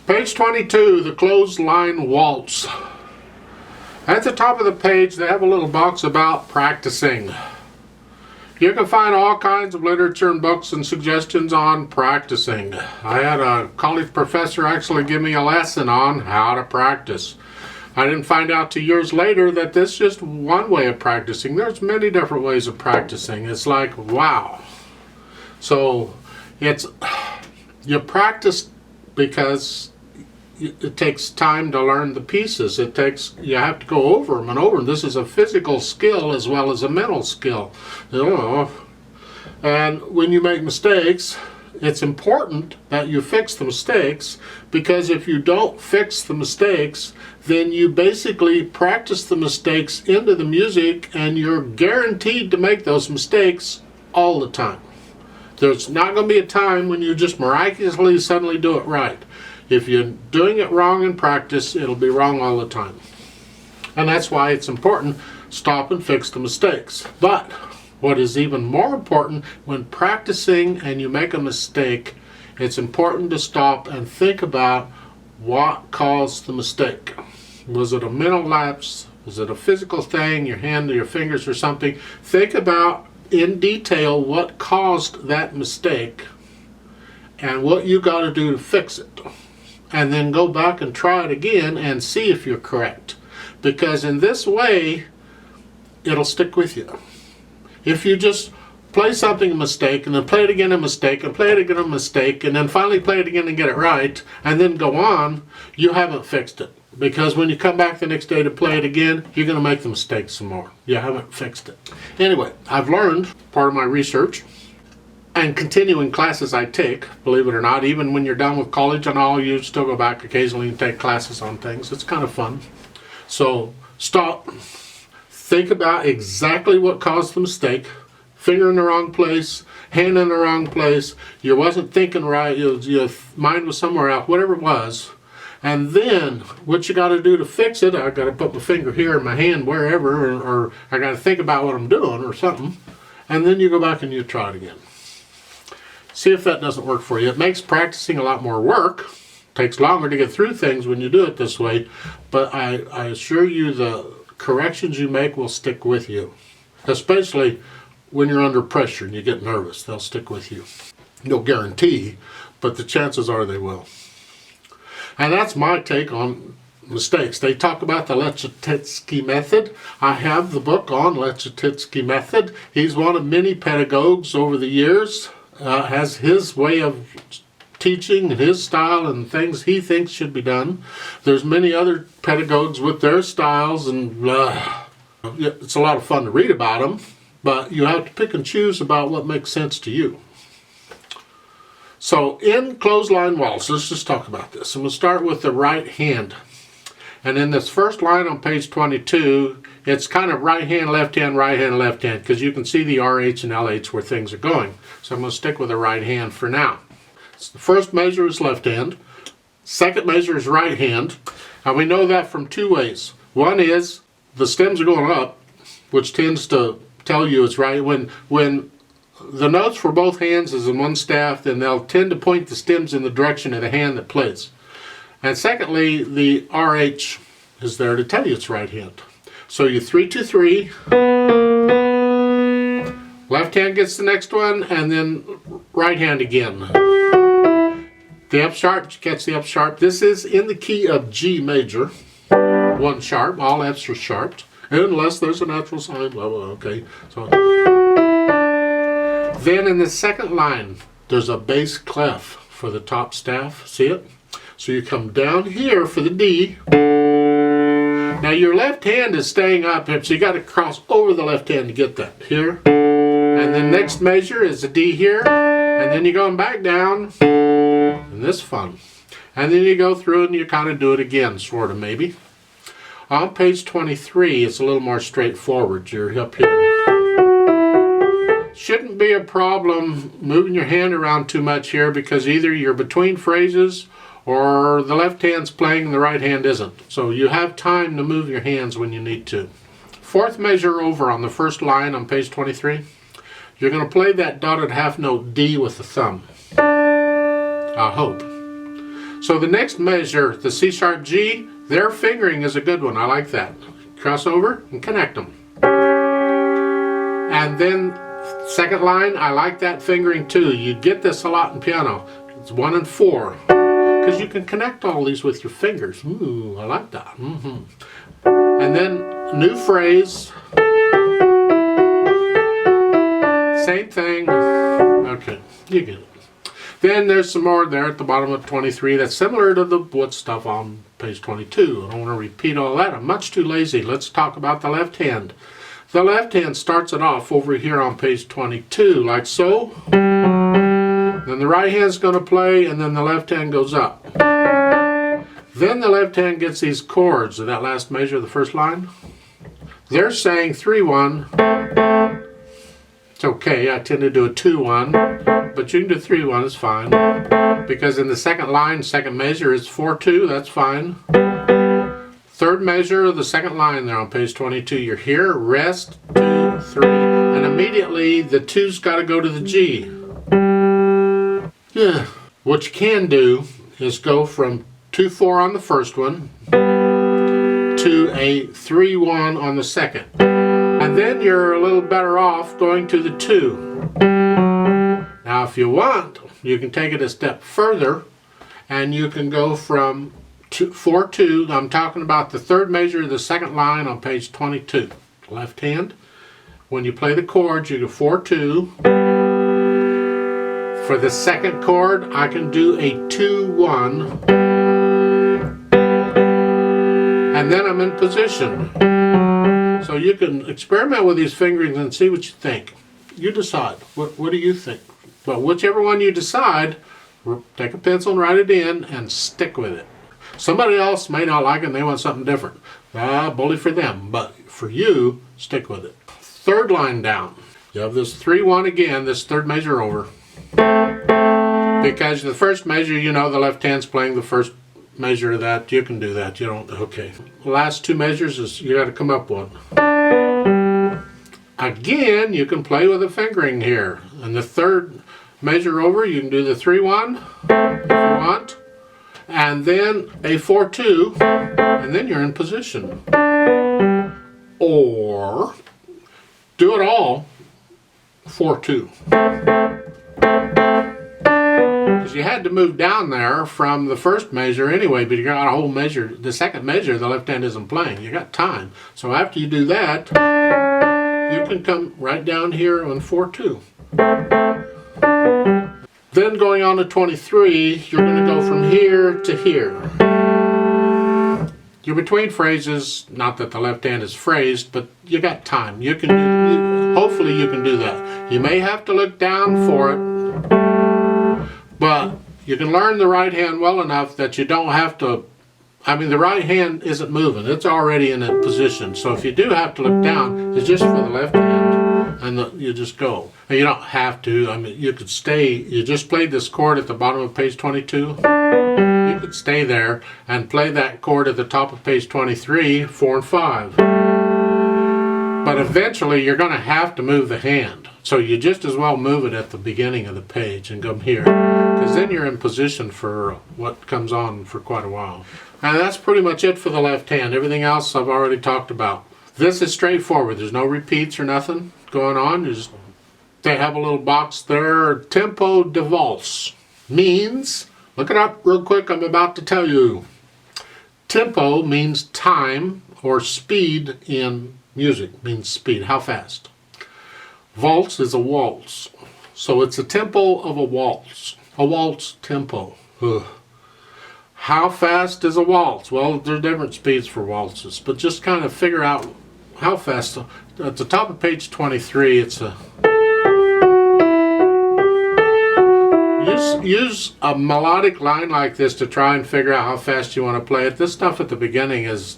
Page 22, the Clothes Line Waltz. At the top of the page, they have a little box about practicing. You can find all kinds of literature and books and suggestions on practicing. I had a college professor actually give me a lesson on how to practice. I didn't find out till years later that this is just one way of practicing. There's many different ways of practicing. It's like, wow. So you practice because it takes time to learn the pieces. You have to go over them and over them. This is a physical skill as well as a mental skill. And when you make mistakes, it's important that you fix the mistakes, because if you don't fix the mistakes, then you basically practice the mistakes into the music, and you're guaranteed to make those mistakes all the time. There's not going to be a time when you just miraculously suddenly do it right. If you're doing it wrong in practice, it'll be wrong all the time. And that's why it's important, stop and fix the mistakes. But what is even more important, when practicing and you make a mistake, it's important to stop and think about what caused the mistake. Was it a mental lapse? Was it a physical thing, your hand or your fingers or something? Think about in detail what caused that mistake and what you got to do to fix it. And then go back and try it again and see if you're correct. Because in this way, it'll stick with you. If you just play something a mistake, and then play it again a mistake, and play it again a mistake, and then finally play it again and get it right, and then go on, you haven't fixed it. Because when you come back the next day to play it again, you're going to make the mistake some more. You haven't fixed it. Anyway, I've learned, part of my research, and continuing classes I take, believe it or not, even when you're done with college and all, you still go back occasionally and take classes on things. It's kind of fun. So stop, think about exactly what caused the mistake. Finger in the wrong place, hand in the wrong place, you wasn't thinking right, your mind was somewhere else, whatever it was. And then what you got to do to fix it, I got to put my finger here in my hand wherever, or I got to think about what I'm doing or something. And then you go back and you try it again. See if that doesn't work for you. It makes practicing a lot more work. It takes longer to get through things when you do it this way, but I assure you the corrections you make will stick with you. Especially when you're under pressure and you get nervous, they'll stick with you. No guarantee, but the chances are they will. And that's my take on mistakes. They talk about the Leschetizky method. I have the book on Leschetizky method. He's one of many pedagogues over the years. Has his way of teaching, his style, and things he thinks should be done. There's many other pedagogues with their styles, and it's a lot of fun to read about them, but you have to pick and choose about what makes sense to you. So in Clothes Line Waltz, let's just talk about this. I'm going to start with the right hand. And in this first line on page 22, it's kind of right hand, left hand, because you can see the RH and LH where things are going. So I'm going to stick with the right hand for now. So the first measure is left hand. Second measure is right hand. And we know that from two ways. One is the stems are going up, which tends to tell you it's right. When the notes for both hands is in one staff, then they'll tend to point the stems in the direction of the hand that plays. And secondly, the RH is there to tell you it's right hand. So you 3-2-3, left hand gets the next one, and then right hand again. The F sharp gets the F sharp. This is in the key of G major, 1 sharp. All Fs are sharped, unless there's a natural sign. Well, okay. So then in the second line, there's a bass clef for the top staff. See it? So you come down here for the D. Now your left hand is staying up here, so you got to cross over the left hand to get that. Here. And then next measure is a D here. And then you're going back down. And this is fun. And then you go through and you kind of do it again, sort of maybe. On page 23, it's a little more straightforward. You're up here. Shouldn't be a problem moving your hand around too much here, because either you're between phrases or the left hand's playing and the right hand isn't. So you have time to move your hands when you need to. Fourth measure over on the first line on page 23, you're going to play that dotted half note D with the thumb. I hope. So the next measure, the C sharp G, their fingering is a good one. I like that. Cross over and connect them. And then second line, I like that fingering too. You get this a lot in piano. It's 1 and 4. Because you can connect all these with your fingers. Ooh, I like that. And then new phrase. Same thing. Okay, you get it. Then there's some more there at the bottom of 23 that's similar to the wood stuff on page 22. I don't want to repeat all that. I'm much too lazy. Let's talk about the left hand. The left hand starts it off over here on page 22, like so. Then the right hand's going to play, and then the left hand goes up. Then the left hand gets these chords of that last measure, the first line. They're saying 3-1. It's okay, I tend to do a 2-1, but you can do 3-1, it's fine. Because in the second line, second measure is 4-2, that's fine. Third measure of the second line there on page 22, you're here, rest, 2, 3, and immediately the 2's got to go to the G. Yeah. What you can do is go from 2-4 on the first one to a 3-1 on the second. And then you're a little better off going to the 2. Now if you want, you can take it a step further and you can go from 4-2. I'm talking about the third measure of the second line on page 22. Left hand. When you play the chords, you go 4-2. For the second chord, I can do a 2-1. And then I'm in position. So you can experiment with these fingerings and see what you think. You decide. What do you think? But whichever one you decide, take a pencil and write it in and stick with it. Somebody else may not like it and they want something different. Bully for them. But for you, stick with it. Third line down. You have this 3-1 again, this third measure over. Because the first measure, you know, the left hand's playing the first measure of that. You can do that. You don't. Okay. The last two measures is you got to come up one. Again, you can play with a fingering here. And the third measure over, you can do the 3-1 if you want. And then a 4-2. And then you're in position. Or do it all 4-2. Because you had to move down there from the first measure anyway, but you got a whole measure. The second measure, the left hand isn't playing. You got time. So after you do that, you can come right down here on 4-2. Then going on to 23, you're going to go from here to here. Your between phrases, not that the left hand is phrased, but you got time. You can do, hopefully you can do that. You may have to look down for it, but you can learn the right hand well enough that you don't have to. I mean, the right hand isn't moving. It's already in a position. So if you do have to look down, it's just for the left hand, and you just go. And you don't have to. I mean, you could stay. You just played this chord at the bottom of page 22. You could stay there and play that chord at the top of page 23, 4 and 5. But eventually, you're going to have to move the hand. So you just as well move it at the beginning of the page and come here. Because then you're in position for what comes on for quite a while. And that's pretty much it for the left hand. Everything else I've already talked about. This is straightforward. There's no repeats or nothing going on. They have a little box there. Tempo de valse means, look it up real quick, I'm about to tell you. Tempo means time or speed in music, means speed, how fast. Valse is a waltz. So it's a tempo of a waltz. A waltz tempo. Ugh. How fast is a waltz? Well, there are different speeds for waltzes, but just kind of figure out how fast. At the top of page 23, it's a... Use a melodic line like this to try and figure out how fast you want to play it. This stuff at the beginning is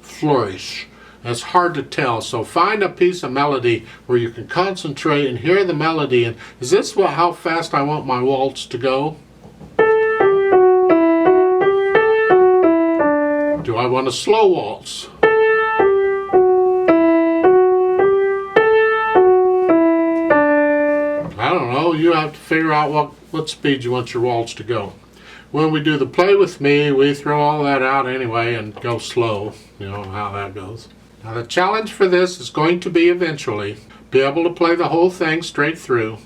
flourish. It's hard to tell, so find a piece of melody where you can concentrate and hear the melody. And is this how fast I want my waltz to go? Do I want a slow waltz? I don't know. You have to figure out what speed you want your waltz to go. when we do the play with me, we throw all that out anyway and go slow. You know how that goes. Now the challenge for this is going to be eventually be able to play the whole thing straight through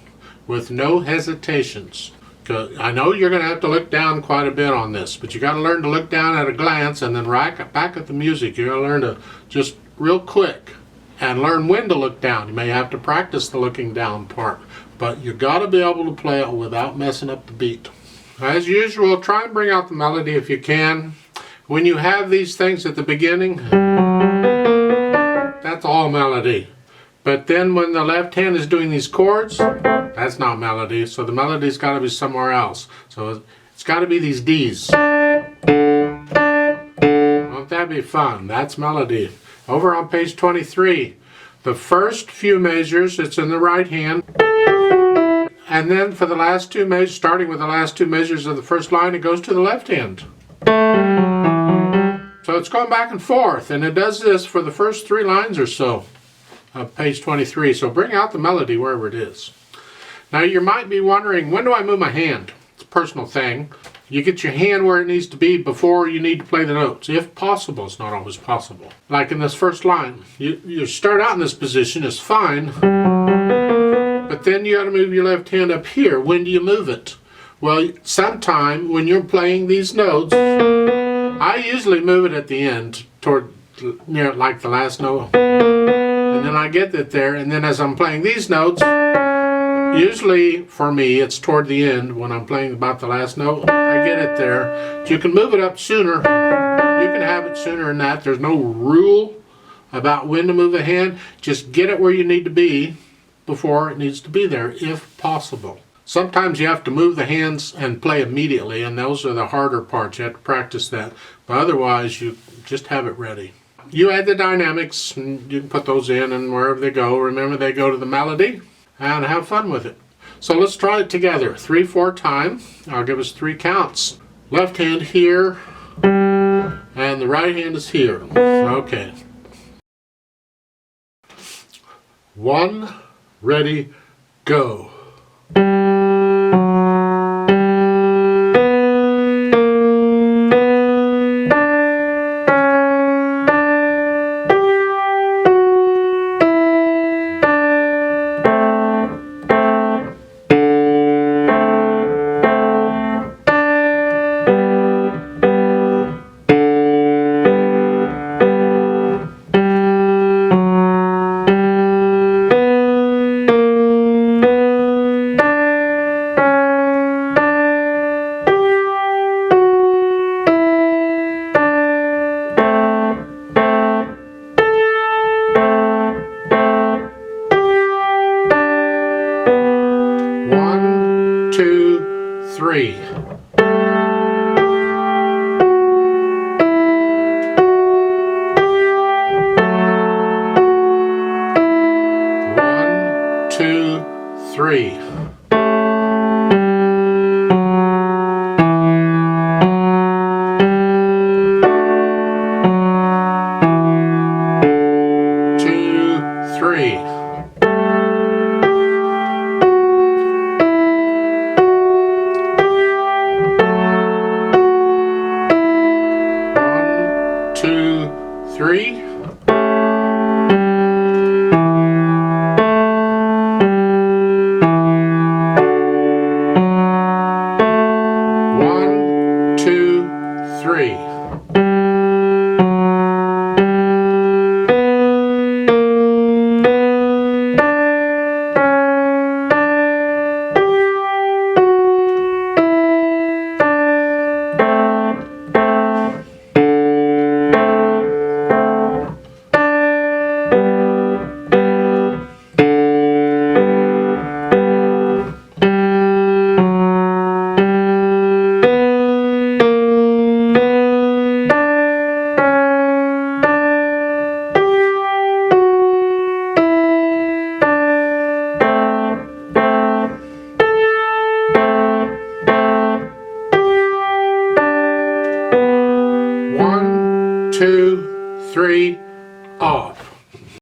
with no hesitations. I know you're going to have to look down quite a bit on this, but you got to learn to look down at a glance and then back at the music. You got to learn to just real quick and learn when to look down. You may have to practice the looking down part, but you got to be able to play it without messing up the beat. As usual, try and bring out the melody if you can. When you have these things at the beginning, that's all melody. But then when the left hand is doing these chords, that's not melody. So the melody's got to be somewhere else. So it's got to be these D's. Won't that be fun? That's melody. Over on page 23, the first few measures, it's in the right hand. And then for the last two measures, starting with the last two measures of the first line, it goes to the left hand. So it's going back and forth, and it does this for the first 3 lines or so of page 23. So bring out the melody wherever it is. Now you might be wondering, when do I move my hand? It's a personal thing. You get your hand where it needs to be before you need to play the notes. If possible, it's not always possible. Like in this first line, you start out in this position, it's fine, but then you got to move your left hand up here. When do you move it? Well, sometime when you're playing these notes, I usually move it at the end, toward near like the last note. And then I get it there, and then as I'm playing these notes, usually for me it's toward the end when I'm playing about the last note, I get it there. You can move it up sooner. You can have it sooner than that. There's no rule about when to move a hand. Just get it where you need to be before it needs to be there, if possible. Sometimes you have to move the hands and play immediately, and those are the harder parts. You have to practice that. But otherwise, you just have it ready. You add the dynamics, and you can put those in, and wherever they go, remember they go to the melody, and have fun with it. So let's try it together. 3/4 time. I'll give us 3 counts. Left hand here, and the right hand is here. Okay. 1, ready, go. Three. 1, 2, 3. 2, 3. 2, 3. 1, 2, 3.